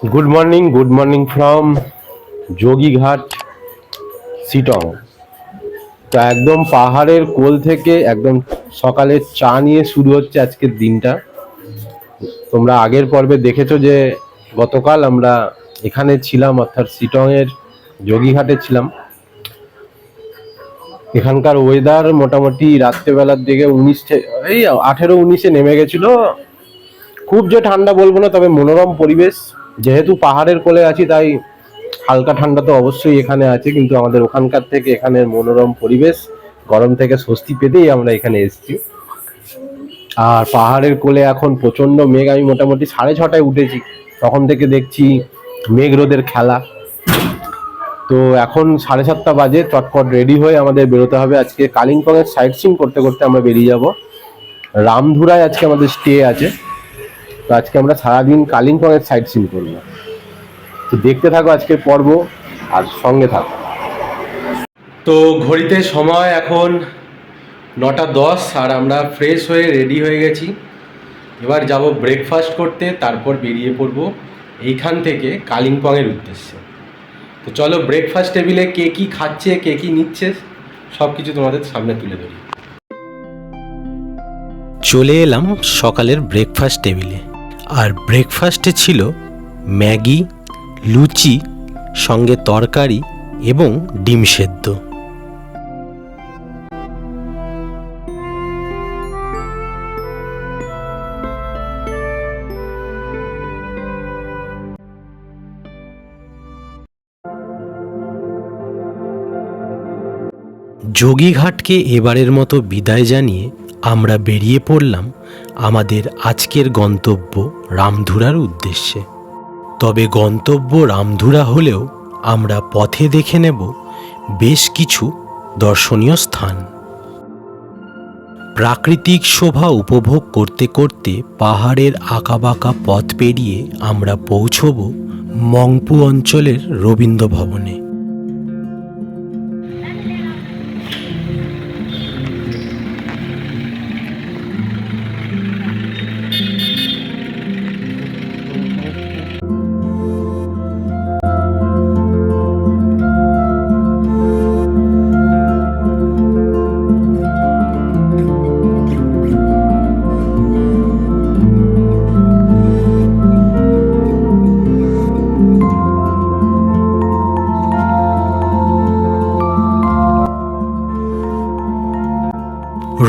Good morning from Jogighat Sittong. তো একদম পাহাড়ের কোল থেকে একদম সকালে চা নিয়ে শুরু হচ্ছে আজকের দিনটা। তোমরা আগের পর্বে দেখেছো যে গতকাল আমরা এখানে ছিলাম, অর্থাৎ শিটং এর যোগীঘাটে ছিলাম। এখানকার ওয়েদার মোটামুটি রাত্রেবেলার দিকে 18-19-এ নেমে গেছিল। খুব যে ঠান্ডা বলবো না, তবে মনোরম পরিবেশ। যেহেতু পাহাড়ের কোলে আছি তাই হালকা ঠান্ডা তো অবশ্যই এখানে আছে, কিন্তু আমাদের ওখানকার থেকে এখানের মনোরম পরিবেশ, গরম থেকে স্বস্তি পেতেই আমরা এখানে এসেছি। আর পাহাড়ের কোলে এখন প্রচন্ড মেঘ। আমি মোটামুটি 6:30টায় উঠেছি, তখন থেকে দেখছি মেঘ রোদের খেলা। তো এখন 7:30 বাজে, চটপট রেডি হয়ে আমাদের বেরোতে হবে। আজকে কালিম্পংয়ের সাইট সিইং করতে করতে আমরা বেরিয়ে যাব। রামধুরায় আজকে আমাদের স্টে আছে। তো আজকে আমরা সারাদিন কালিম্পংয়ের সাইট সিইং করবো। তো দেখতে থাকো আজকের পর্ব আর সঙ্গে থাকো। তো ঘড়িতে সময় এখন 9:10 আর আমরা ফ্রেশ হয়ে রেডি হয়ে গেছি। এবার যাব ব্রেকফাস্ট করতে, তারপর বেরিয়ে পড়ব এইখান থেকে কালিম্পংয়ের উদ্দেশ্যে। তো চলো, ব্রেকফাস্ট টেবিলে কে কী খাচ্ছে, কে কী নিচ্ছে, সব কিছু তোমাদের সামনে তুলে ধরি। চলে এলাম সকালের ব্রেকফাস্ট টেবিলে। আর ব্রেকফাস্টে ছিল ম্যাগি, লুচি, সঙ্গে তরকারি এবং ডিম সেদ্ধ। যোগীঘাটকে এবারের মতো বিদায় জানিয়ে আমরা বেরিয়ে পড়লাম আমাদের আজকের গন্তব্য রামধুরার উদ্দেশ্যে। তবে গন্তব্য রামধুরা হলেও আমরা পথে দেখে নেব বেশ কিছু দর্শনীয় স্থান। প্রাকৃতিক শোভা উপভোগ করতে করতে পাহাড়ের আঁকাবাঁকা পথ পেরিয়ে আমরা পৌঁছব মংপু অঞ্চলের রবীন্দ্র ভবনে।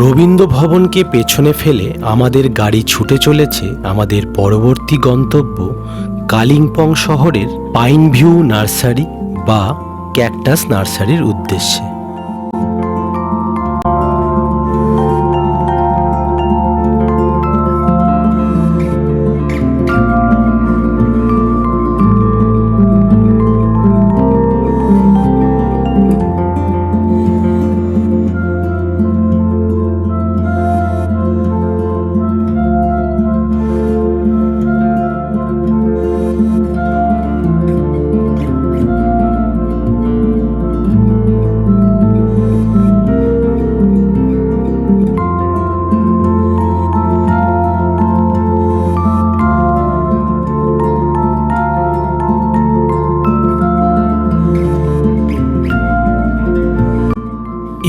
রবীন্দ্র ভবনকে পেছনে ফেলে আমাদের গাড়ি ছুটে চলেছে আমাদের পরবর্তী গন্তব্য কালিম্পং শহরের পাইন ভিউ নার্সারি বা ক্যাকটাস নার্সারির উদ্দেশ্যে।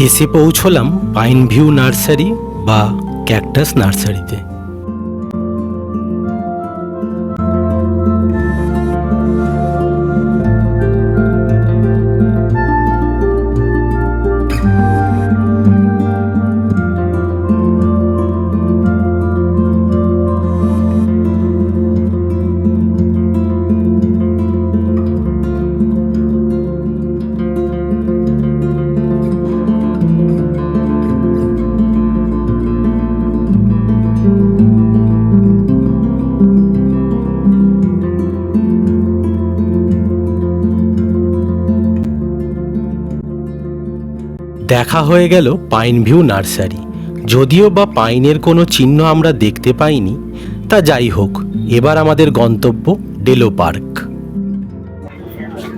এসে পৌঁছলাম পাইন ভিউ নার্সারি বা ক্যাকটাস নার্সারিতে। দেখা হয়ে গেল পাইন ভিউ নার্সারি। যদিও বা পাইনের কোনো চিহ্ন আমরা দেখতে পাইনি, তা যাই হোক, এবার আমাদের গন্তব্য ডেলো পার্ক।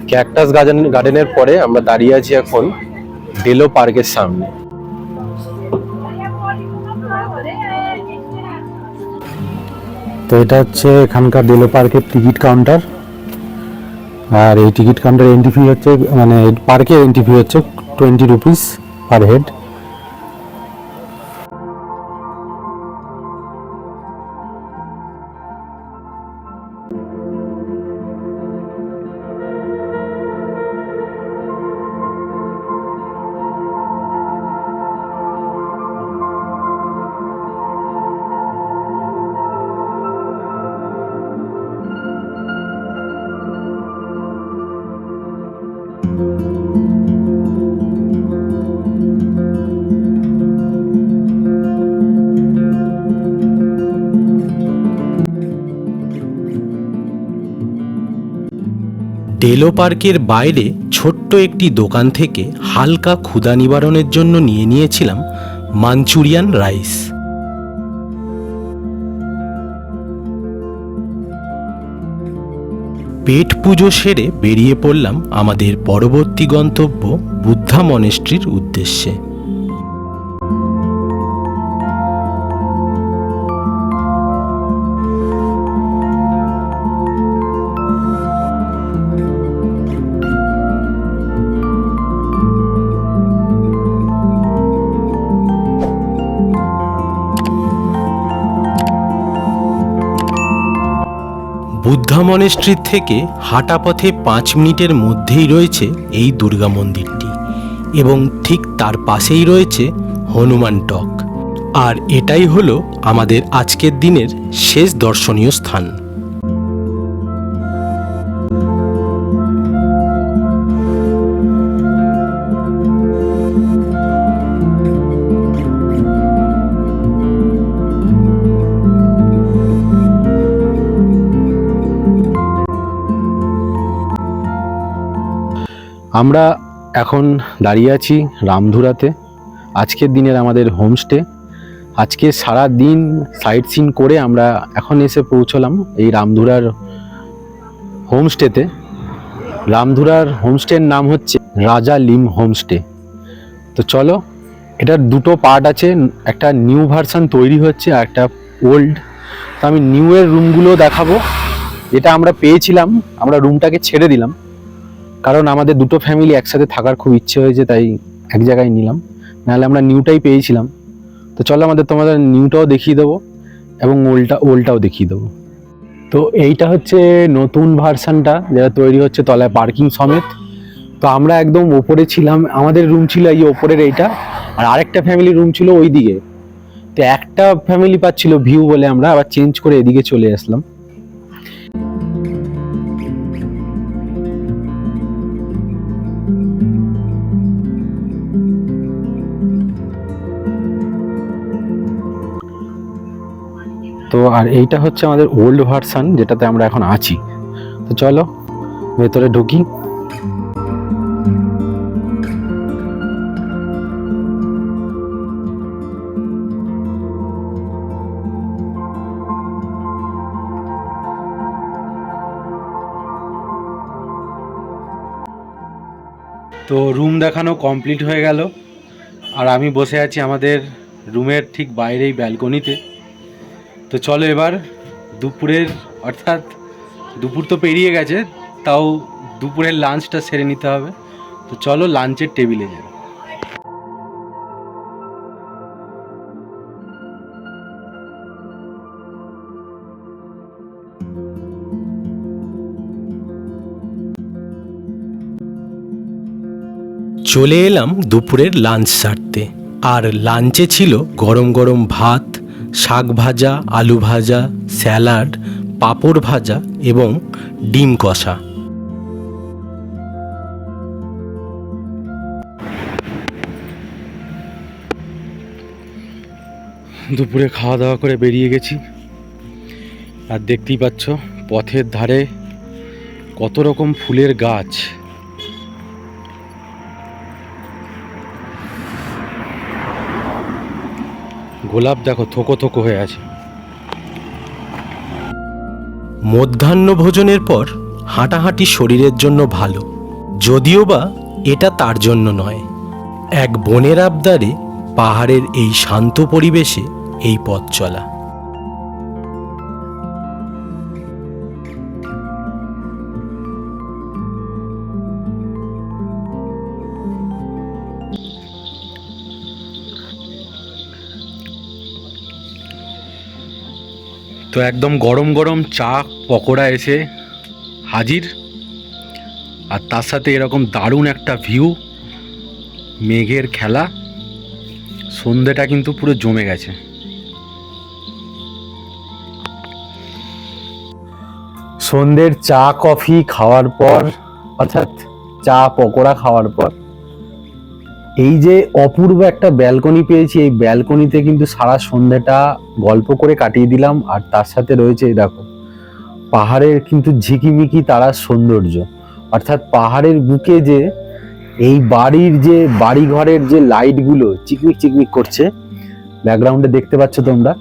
ক্যাকটাস গার্ডেনের পরে আমরা দাঁড়িয়ে আছি এখন ডেলো পার্কের সামনে। তো এটা হচ্ছে এখানকার ডেলো পার্কের টিকিট কাউন্টার। আর এই টিকিট কাউন্টার এন্ট্রি ফি হচ্ছে, মানে পার্কের এন্ট্রি ফি হচ্ছে 20 রুপিস পার হেড। ডেলো পার্কের বাইরে ছোট্ট একটি দোকান থেকে হালকা ক্ষুধা নিবারণের জন্য নিয়েছিলাম মাঞ্চুরিয়ান রাইস। পেট পুজো সেরে বেরিয়ে পড়লাম আমাদের পরবর্তী গন্তব্য বুদ্ধা মনেস্ট্রির উদ্দেশ্যে। বুদ্ধা মনেস্ট্রি থেকে হাঁটা পথে 5 মিনিটের মধ্যেই রয়েছে এই দুর্গা মন্দিরটি, এবং ঠিক তার পাশেই রয়েছে হনুমান টক। আর এটাই হলো আমাদের আজকের দিনের শেষ দর্শনীয় স্থান। আমরা এখন দাঁড়িয়ে আছি রামধুরাতে, আজকের দিনের আমাদের হোমস্টে। আজকে সারা দিন সাইট সিন করে আমরা এখন এসে পৌঁছলাম এই রামধুরার হোমস্টেতে। রামধুরার হোমস্টের নাম হচ্ছে রাজা লিম হোমস্টে। তো চলো, এটার দুটো পার্ট আছে, একটা নিউ ভার্সন তৈরি হচ্ছে আর একটা ওল্ড। তো আমি নিউ এর রুমগুলো দেখাবো। যেটা আমরা পেয়েছিলাম, আমরা রুমটাকে ছেড়ে দিলাম, কারণ আমাদের দুটো ফ্যামিলি একসাথে থাকার খুব ইচ্ছে হয়েছে, তাই এক জায়গায় নিলাম, নাহলে আমরা নিউটাই পেয়েছিলাম। তো চলো তোমাদের নিউটাও দেখিয়ে দেবো এবং ওল্ডটাও দেখিয়ে দেবো। তো এইটা হচ্ছে নতুন ভার্সানটা, যেটা তৈরি হচ্ছে তলায় পার্কিং সমেত। তো আমরা একদম ওপরে ছিলাম, আমাদের রুম ছিল এই ওপরের এইটা, আর আরেকটা ফ্যামিলি রুম ছিল ওই দিকে। তো একটা ফ্যামিলি পাচ্ছিল ভিউ বলে আমরা আবার চেঞ্জ করে এদিকে চলে আসলাম। তো আর এইটা হচ্ছে আমাদের ওল্ড ভার্সন, যেটাতে আমরা এখন আছি। তো চলো ভেতরে ঢুকি। তো রুম দেখানো কমপ্লিট হয়ে গেল, আর আমি বসে আছি আমাদের রুমের ঠিক বাইরেই ব্যালকনিতে। তো চলো এবার দুপুরের, অর্থাৎ দুপুর তো পেরিয়ে গেছে, তাও দুপুরের লাঞ্চটা সেরে নিতে হবে। তো চলো লাঞ্চের টেবিলে যাই। চলে এলাম দুপুরের লাঞ্চ সারতে। আর লাঞ্চে ছিল গরম গরম ভাত, শাক ভাজা, আলু ভাজা, স্যালাড, পাঁপড় ভাজা এবং ডিম কষা। দুপুরে খাওয়া দাওয়া করে বেরিয়ে গেছি, আর দেখতেই পাচ্ছ পথের ধারে কত রকম ফুলের গাছ। গোলাপ দেখো থোকো থোকো হয়ে আছে। মধ্যাহ্ন ভোজনের পর হাঁটাহাঁটি শরীরের জন্য ভালো, যদিও বা এটা তার জন্য নয়। এক বনের আবদারে পাহাড়ের এই শান্ত পরিবেশে এই পথ চলা। তো একদম গরম গরম চা পকোড়া এসে হাজির, আর তার সাথে এরকম দারুণ একটা ভিউ, মেঘের খেলা। সন্ধেটা কিন্তু পুরো জমে গেছে। সন্ধ্যের চা কফি খাওয়ার পর, অর্থাৎ চা পকোড়া খাওয়ার পর, এই যে অপূর্ব একটা ব্যালকনি পেয়েছি, এই ব্যালকনিতে কিন্তু সারা সন্ধ্যাটা গল্প করে কাটিয়ে দিলাম। আর তার সাথে রয়েছে এই দেখো পাহাড়ের কিন্তু ঝিকিমিকি তারার সৌন্দর্য, অর্থাৎ পাহাড়ের বুকে যে এই বাড়ি ঘরের যে লাইটগুলো চিকমিক চিকমিক করছে ব্যাকগ্রাউন্ডে দেখতে পাচ্ছ তোমরা,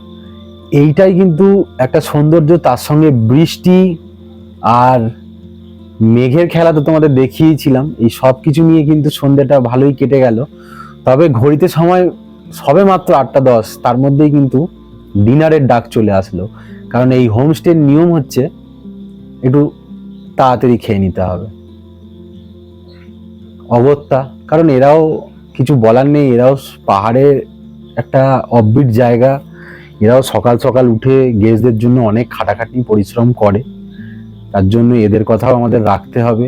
এইটাই কিন্তু একটা সৌন্দর্য। তার সঙ্গে বৃষ্টি আর মেঘের খেলা তো তোমাদের দেখিয়েছিলাম। এই সব কিছু নিয়ে কিন্তু সন্ধ্যাটা ভালোই কেটে গেল। তবে ঘড়িতে সময় সবে মাত্র 8:10, তার মধ্যেই কিন্তু ডিনারের ডাক চলে আসলো। কারণ এই হোমস্টের নিয়ম হচ্ছে একটু তাড়াতাড়ি খেয়ে নিতে হবে। অগত্যা, কারণ এরাও কিছু বলার নেই, এরাও পাহাড়ের একটা অফবিট জায়গা, এরাও সকাল সকাল উঠে গেস্টদের জন্য অনেক খাটাখাটনি পরিশ্রম করে, তার জন্য এদের কথাও আমাদের রাখতে হবে।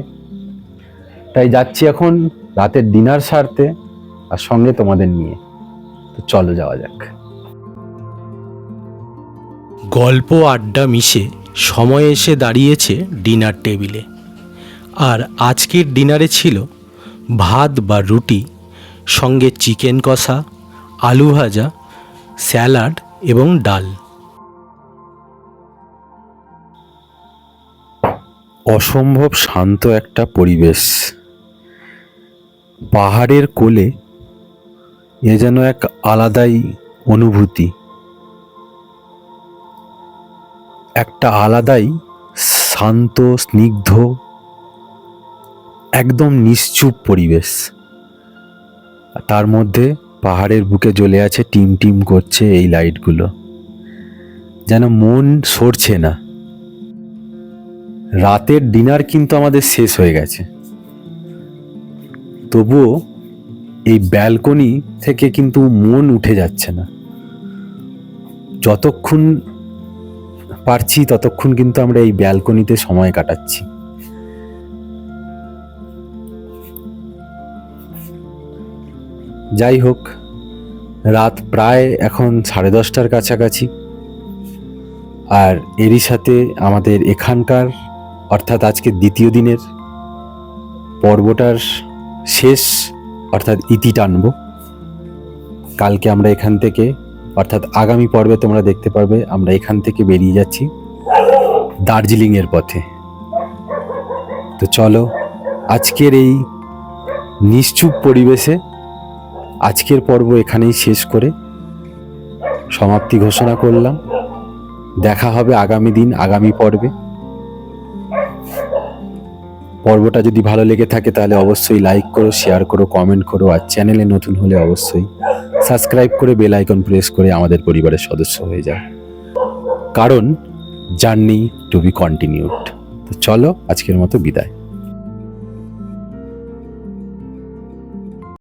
তাই যাচ্ছি এখন রাতের ডিনার সারতে, আর সঙ্গে তোমাদের নিয়ে। তো চলো যাওয়া যাক। গল্প আড্ডা মিশে সময় এসে দাঁড়িয়েছে ডিনার টেবিলে। আর আজকের ডিনারে ছিল ভাত বা রুটি, সঙ্গে চিকেন কষা, আলু ভাজা, স্যালাড এবং ডাল। অসম্ভব শান্ত একটা পরিবেশ, পাহাড়ের কোলে এ যেন এক আলাদাই অনুভূতি, একটা আলাদাই শান্ত স্নিগ্ধ একদম নিশ্চুপ পরিবেশ। তার মধ্যে পাহাড়ের বুকে জ্বলে আছে টিম টিম করছে এই লাইটগুলো, যেন মন সরছে না। রাতের ডিনার কিন্তু আমাদের শেষ হয়ে গেছে, তবুও এই ব্যালকনি থেকে কিন্তু মন উঠে যাচ্ছে না। যতক্ষণ পারছি ততক্ষণ কিন্তু আমরা এই ব্যালকনিতে সময় কাটাচ্ছি। যাই হোক, রাত প্রায় এখন 10:30টার কাছাকাছি, আর এরই সাথে আমাদের এখানকার, অর্থাৎ আজকে দ্বিতীয় দিনের পর্বটার শেষ, অর্থাৎ ইতি টানব। কালকে আমরা এখান থেকে, অর্থাৎ আগামী পর্বে তোমরা দেখতে পারবে আমরা এখান থেকে বেরিয়ে যাচ্ছি দার্জিলিংয়ের পথে। তো চলো, আজকের এই নিশ্চুপ পরিবেশে আজকের পর্ব এখানেই শেষ করে সমাপ্তি ঘোষণা করলাম। দেখা হবে আগামী দিন, আগামী পর্বে। পর্বটা যদি ভালো লেগে থাকে তাহলে অবশ্যই লাইক করো, শেয়ার করো, কমেন্ট করো, আর চ্যানেলে নতুন হলে অবশ্যই সাবস্ক্রাইব করে বেল আইকন প্রেস করে আমাদের পরিবারের সদস্য হয়ে যাও, কারণ জার্নি টু বি কন্টিনিউড। তো চলো, আজকের মতো বিদায়।